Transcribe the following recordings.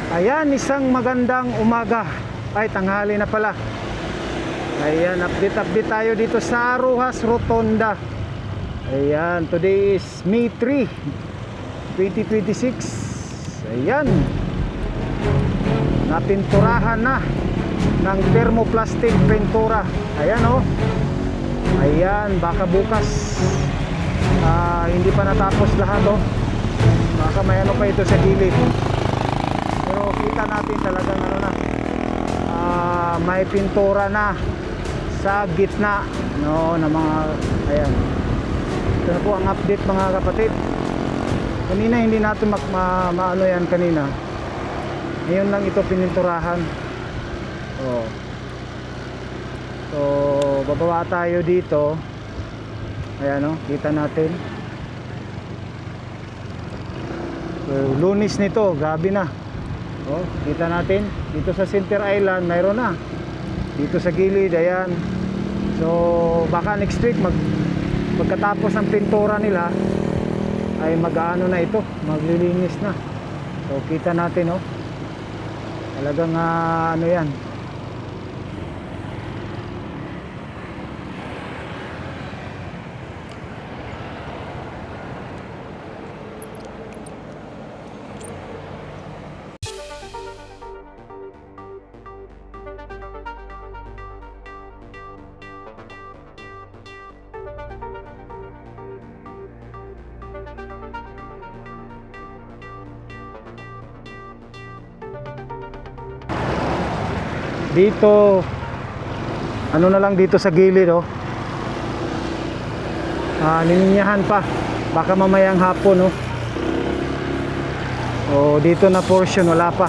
Ayan, isang magandang umaga. Ay, tanghali na pala. Ayan, update tayo dito sa Roxas Rotonda. Ayan, today is May 3, 2026. Ayan, napinturahan na ng thermoplastic pintura. Ayan oh. Ayan, baka bukas hindi pa natapos lahat oh. Baka may ano pa ito sa gilid. Pero kita natin talagang ano na, may pintura na sa gitna no, na mga, ayan. Ito na po ang update mga kapatid. Kanina hindi natin maano yan kanina. Ngayon lang ito pininturahan. Oh. So bababa tayo dito. Ayan o, kita natin. So, Lunis nito, grabe na. Oh, kita natin dito sa Center Island mayroon na. Dito sa gilid, ayan. So baka next week pagkatapos ng pintura nila ay mag-aano na ito, maglilinis na. So kita natin oh. Talagang ano yan. Dito ano na lang dito sa gilid oh. Lininyahan pa. Baka mamayang hapon oh. Oh, dito na portion wala pa.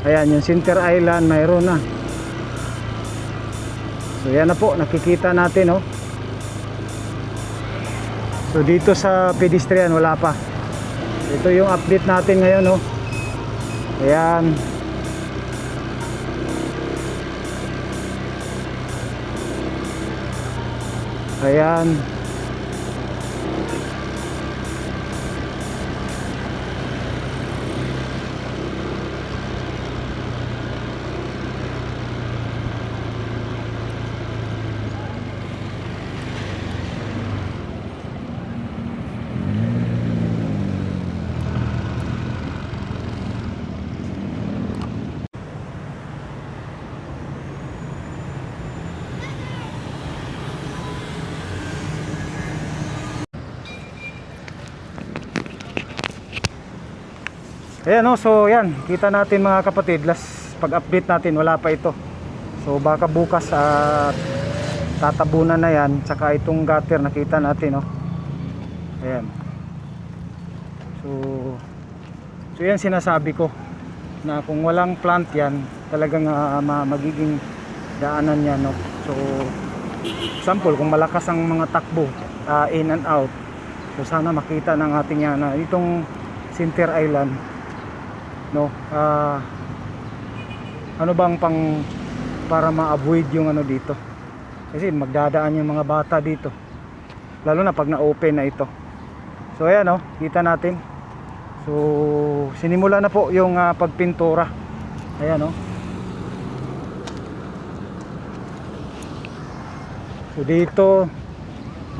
Ayan, yung Center Island mayroon na. So yan na po, nakikita natin oh. So dito sa pedestrian wala pa. Ito yung update natin ngayon oh. Ayan. Ayan. Ayan o, so yan, kita natin mga kapatid, last pag-update natin wala pa ito. So baka bukas tatabunan na yan, tsaka itong gutter nakita natin o. Ayan. So yan sinasabi ko, na kung walang plant yan, talagang magiging daanan yan no. So example, kung malakas ang mga takbo in and out, so sana makita ng ating yan na itong Center Island no, ano bang para ma-avoid yung ano dito, kasi magdadaan yung mga bata dito lalo na pag na-open na ito. So ayan no, kita natin. So sinimula na po yung pagpintura. Ayan no. So dito,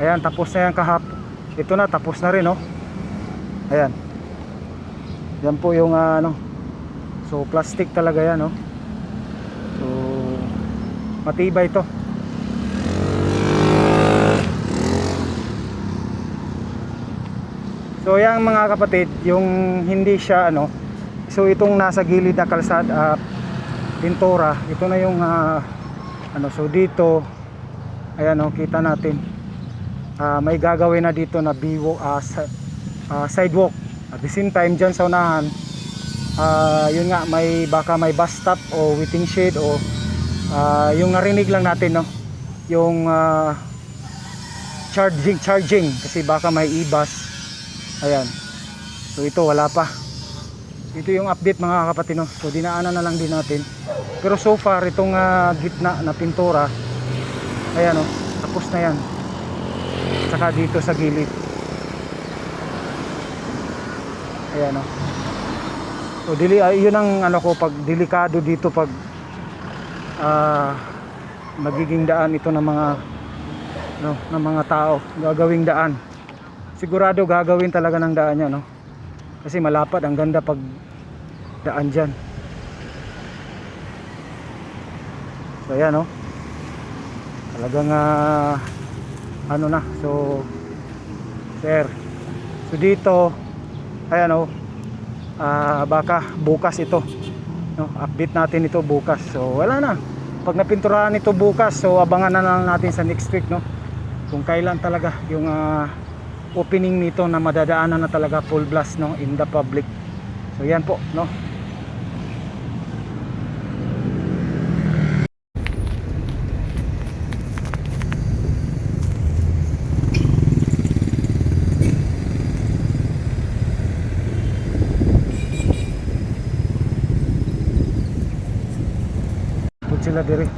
ayan, tapos na yan kahapon. Ito na, tapos na rin no. Ayan. Yan po yung ano. So plastic talaga yan no. So matibay ito. So yan mga kapatid, yung hindi siya ano. So itong nasa gilid na kalsada, pintura, ito na yung ano. So dito, ayan no, kita natin. May gagawin na dito na sidewalk. At the same time dyan sa unahan, yun nga, baka may bus stop o waiting shed o yung narinig lang natin no, yung charging kasi baka may e-bus. Ayan. So ito wala pa. Ito yung update mga kapatid no. So dinaanan na lang din natin. Pero so far itong gitna na pintura, ayan no, tapos na yan. Saka dito sa gilid. Ayan o. So yun ang ano ko, pag delikado dito pag magiging daan ito ng mga no, ng mga tao, gagawing daan. Sigurado gagawin talaga ng daan niya, no? Kasi malapad, ang ganda pag daan diyan. So ayan, no? Talagang ano na. So sir, so dito ayan, no? Baka bukas ito, no? Update natin ito bukas. So wala na, pag napinturahan ito bukas, so abangan na lang natin sa next week, no? Kung kailan talaga yung opening nito na madadaanan na talaga full blast, no, in the public. So yan po, no? Sila dire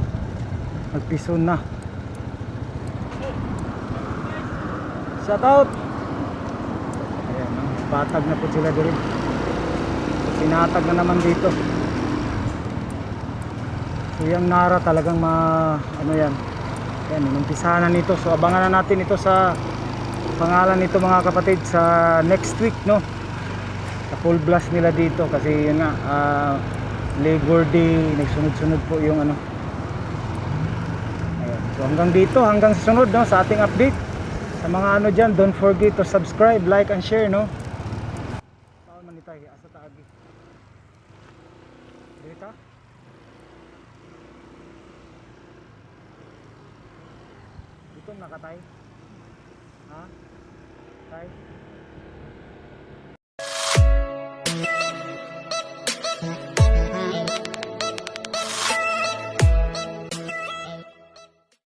nagpison na. Shout out. Ayan, patag na po sila dire. Sinatag na naman dito. So yung Nara talagang ano yan. Ayan, inumpisahan na nito. So abangan na natin ito sa pangalan nito, mga kapatid, sa next week, no? Sa full blast nila dito kasi yun nga, Labor Day, nagsunod-sunod po yung ano. Ayan. So hanggang dito, hanggang sa sunod, no, sa ating update. Sa mga ano dyan, don't forget to subscribe, like, and share, no. Saan man itay, asa taagi. Dito. Dito nakatay. Ha? Tay.